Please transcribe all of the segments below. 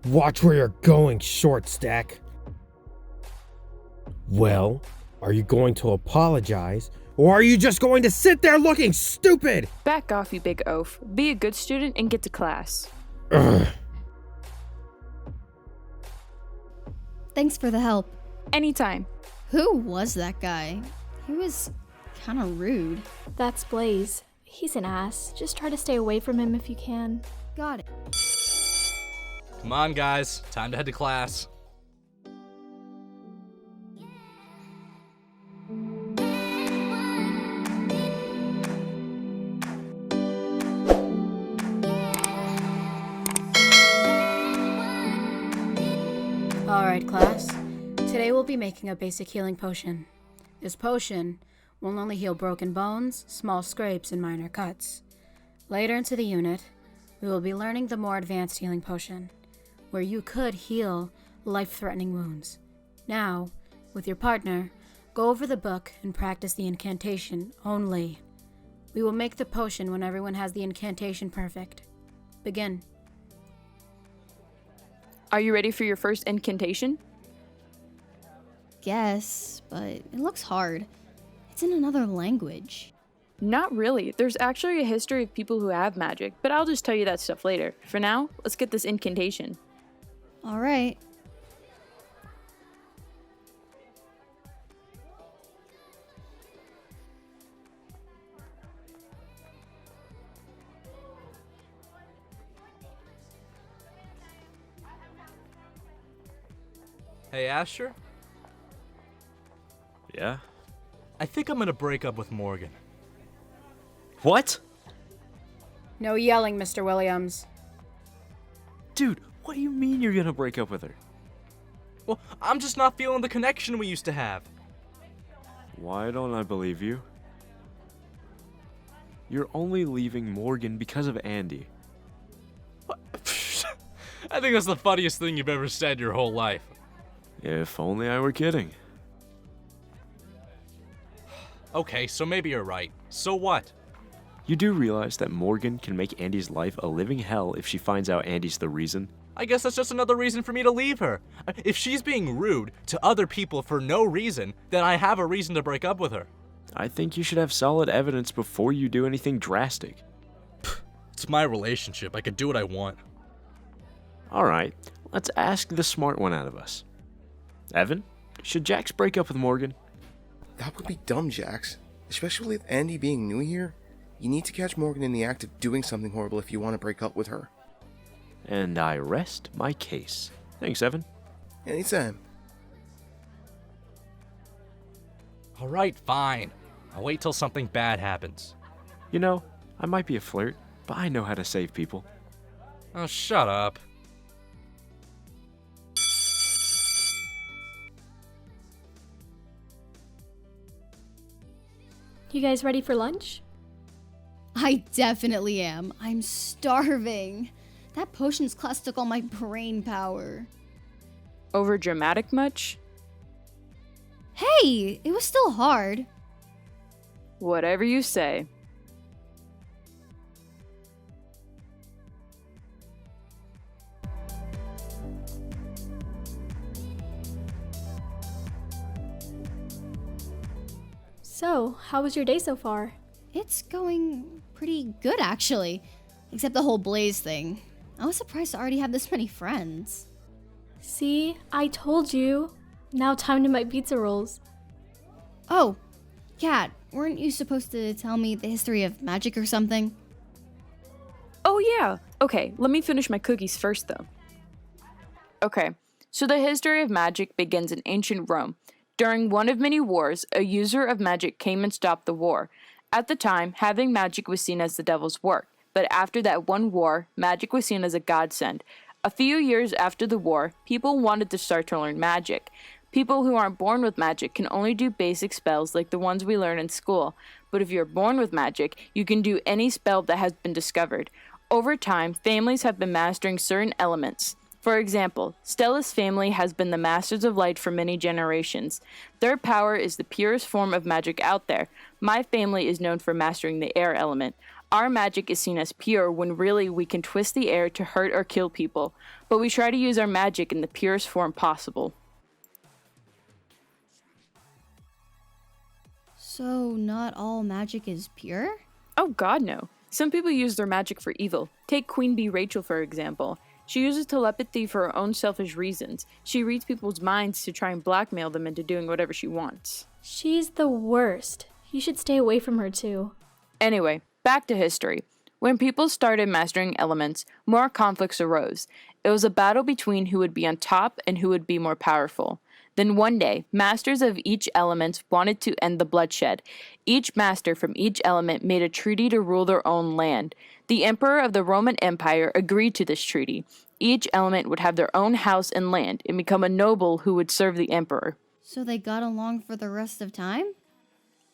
Watch where you're going, short stack. Well, are you going to apologize, or are you just going to sit there looking stupid? Back off, you big oaf. Be a good student and get to class. Ugh. Thanks for the help. Anytime. Who was that guy? He was kind of rude. That's Blaze. He's an ass. Just try to stay away from him if you can. Got it. Come on, guys. Time to head to class. Alright, class. Today we'll be making a basic healing potion. This potion will only heal broken bones, small scrapes, and minor cuts. Later into the unit, we will be learning the more advanced healing potion, where you could heal life-threatening wounds. Now, with your partner, go over the book and practice the incantation only. We will make the potion when everyone has the incantation perfect. Begin. Are you ready for your first incantation? Guess, but it looks hard. It's in another language. Not really. There's actually a history of people who have magic, but I'll just tell you that stuff later. For now, let's get this incantation. All right. Hey, Asher? Yeah? I think I'm gonna break up with Morgan. What? No yelling, Mr. Williams. Dude, what do you mean you're gonna break up with her? Well, I'm just not feeling the connection we used to have. Why don't I believe you? You're only leaving Morgan because of Andy. I think that's the funniest thing you've ever said your whole life. If only I were kidding. Okay, so maybe you're right. So what? You do realize that Morgan can make Andy's life a living hell if she finds out Andy's the reason? I guess that's just another reason for me to leave her. If she's being rude to other people for no reason, then I have a reason to break up with her. I think you should have solid evidence before you do anything drastic. It's my relationship. I could do what I want. Alright, let's ask the smart one out of us. Evan, should Jax break up with Morgan? That would be dumb, Jax. Especially with Andy being new here. You need to catch Morgan in the act of doing something horrible if you want to break up with her. And I rest my case. Thanks, Evan. Anytime. Alright, fine. I'll wait till something bad happens. You know, I might be a flirt, but I know how to save people. Oh, shut up. You guys ready for lunch? I definitely am. I'm starving. That potions class took all my brain power. Over dramatic much? Hey, it was still hard. Whatever you say. So, how was your day so far? It's going pretty good, actually. Except the whole Blaze thing. I was surprised to already have this many friends. See, I told you. Now time to make pizza rolls. Oh, Kat, weren't you supposed to tell me the history of magic or something? Oh yeah. Okay, let me finish my cookies first though. Okay, so the history of magic begins in ancient Rome. During one of many wars, a user of magic came and stopped the war. At the time, having magic was seen as the devil's work, but after that one war, magic was seen as a godsend. A few years after the war, people wanted to start to learn magic. People who aren't born with magic can only do basic spells like the ones we learn in school, but if you're born with magic, you can do any spell that has been discovered. Over time, families have been mastering certain elements. For example, Stella's family has been the masters of light for many generations. Their power is the purest form of magic out there. My family is known for mastering the air element. Our magic is seen as pure when really we can twist the air to hurt or kill people, but we try to use our magic in the purest form possible. So, not all magic is pure? Oh god, no. Some people use their magic for evil. Take Queen Bee Rachel, for example. She uses telepathy for her own selfish reasons. She reads people's minds to try and blackmail them into doing whatever she wants. She's the worst. You should stay away from her too. Anyway, back to history. When people started mastering elements, more conflicts arose. It was a battle between who would be on top and who would be more powerful. Then one day, masters of each element wanted to end the bloodshed. Each master from each element made a treaty to rule their own land. The emperor of the Roman Empire agreed to this treaty. Each element would have their own house and land and become a noble who would serve the emperor. So they got along for the rest of time?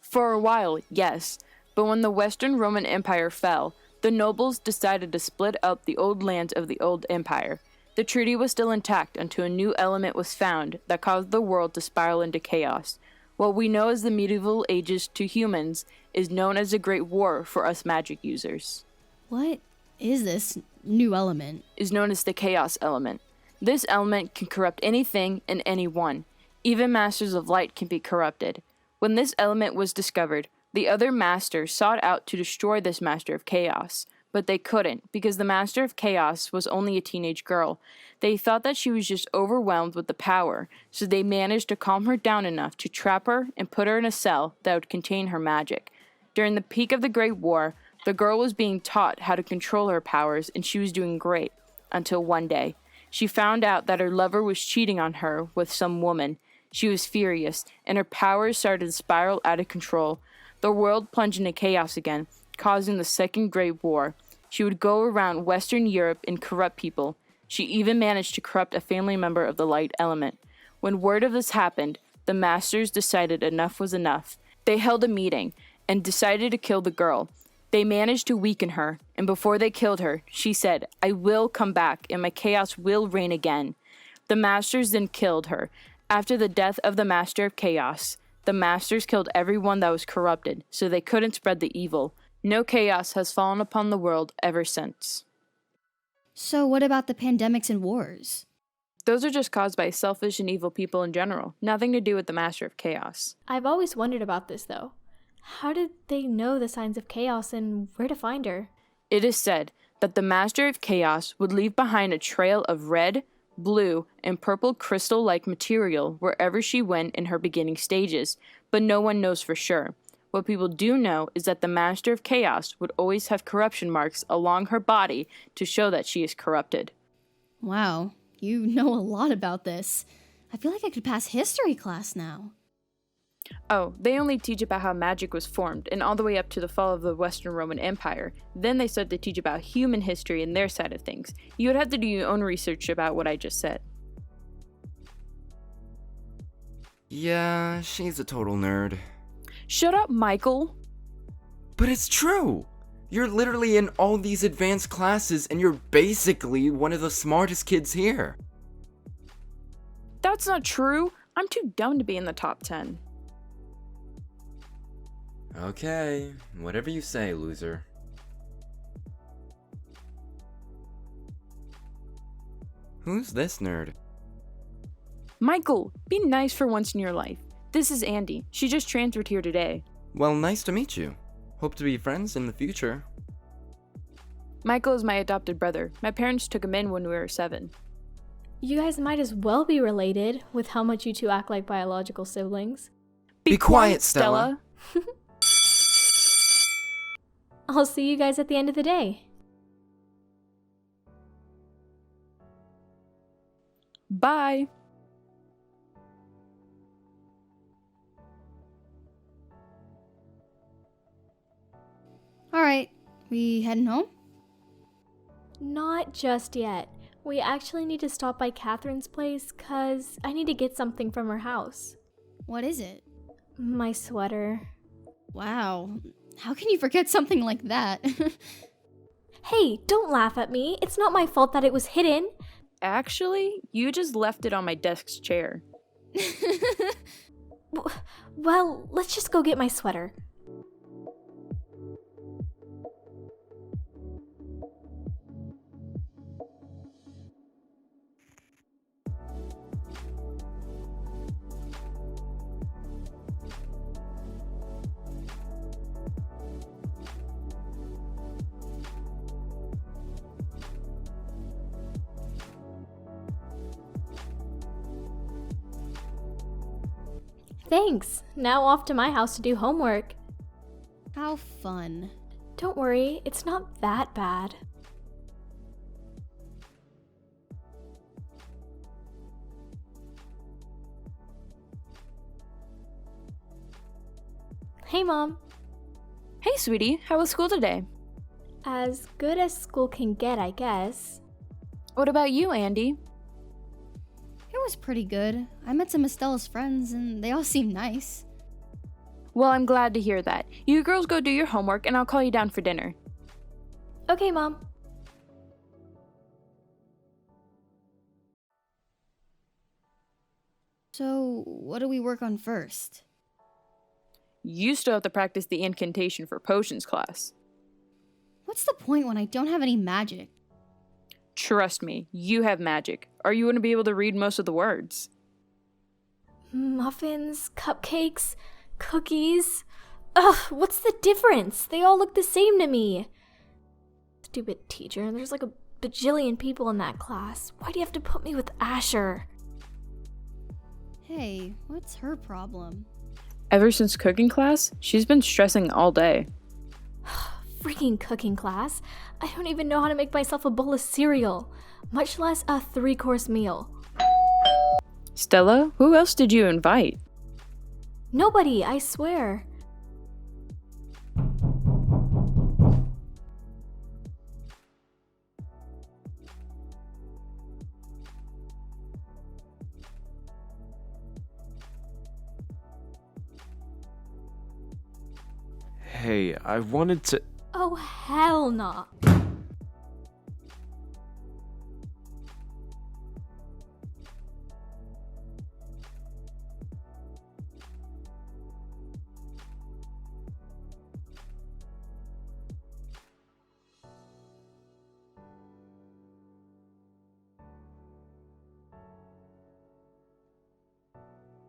For a while, yes. But when the Western Roman Empire fell, the nobles decided to split up the old lands of the old empire. The treaty was still intact until a new element was found that caused the world to spiral into chaos. What we know as the medieval ages to humans is known as the Great War for us magic users. What is this new element? Is known as the chaos element. This element can corrupt anything and anyone. Even masters of light can be corrupted. When this element was discovered, the other masters sought out to destroy this master of chaos. But they couldn't, because the Master of Chaos was only a teenage girl. They thought that she was just overwhelmed with the power, so they managed to calm her down enough to trap her and put her in a cell that would contain her magic. During the peak of the Great War, the girl was being taught how to control her powers, and she was doing great, until one day. She found out that her lover was cheating on her with some woman. She was furious, and her powers started to spiral out of control. The world plunged into chaos again, causing the Second Great War. She would go around Western Europe and corrupt people. She even managed to corrupt a family member of the light element. When word of this happened, the masters decided enough was enough. They held a meeting and decided to kill the girl. They managed to weaken her, and before they killed her, she said, "I will come back, and my chaos will reign again." The masters then killed her. After the death of the Master of Chaos, the masters killed everyone that was corrupted, so they couldn't spread the evil. No chaos has fallen upon the world ever since. So what about the pandemics and wars? Those are just caused by selfish and evil people in general, nothing to do with the Master of Chaos. I've always wondered about this though. How did they know the signs of chaos and where to find her? It is said that the Master of Chaos would leave behind a trail of red, blue, and purple crystal-like material wherever she went in her beginning stages, but no one knows for sure. What people do know is that the Master of Chaos would always have corruption marks along her body to show that she is corrupted. Wow, you know a lot about this. I feel like I could pass history class now. Oh, they only teach about how magic was formed and all the way up to the fall of the Western Roman Empire. Then they start to teach about human history and their side of things. You would have to do your own research about what I just said. Yeah, she's a total nerd. Shut up, Michael. But it's true! You're literally in all these advanced classes and you're basically one of the smartest kids here. That's not true. I'm too dumb to be in the top 10. Okay, whatever you say, loser. Who's this nerd? Michael, be nice for once in your life. This is Andy. She just transferred here today. Well, nice to meet you. Hope to be friends in the future. Michael is my adopted brother. My parents took him in when we were 7. You guys might as well be related with how much you two act like biological siblings. Be quiet, Stella. I'll see you guys at the end of the day. Bye. Alright, we heading home? Not just yet. We actually need to stop by Catherine's place because I need to get something from her house. What is it? My sweater. Wow, how can you forget something like that? Hey, don't laugh at me. It's not my fault that it was hidden. Actually, you just left it on my desk's chair. Well, let's just go get my sweater. thanks. Now off to my house to do homework. How fun. Don't worry, it's not that bad. Hey, Mom. Hey, sweetie, how was school today? As good as school can get, I guess. What about you, Andy? It was pretty good. I met some of Stella's friends, and they all seemed nice. Well, I'm glad to hear that. You girls go do your homework, and I'll call you down for dinner. Okay, Mom. So, what do we work on first? You still have to practice the incantation for potions class. What's the point when I don't have any magic? Trust me, you have magic. Are you going to be able to read most of the words? Muffins, cupcakes, cookies. Ugh, what's the difference? They all look the same to me. Stupid teacher, there's like a bajillion people in that class. Why do you have to put me with Asher? Hey, what's her problem? Ever since cooking class, she's been stressing all day. Freaking cooking class. I don't even know how to make myself a bowl of cereal, much less a 3-course meal. Stella, who else did you invite? Nobody, I swear. Hey, I wanted to. Oh, hell nah.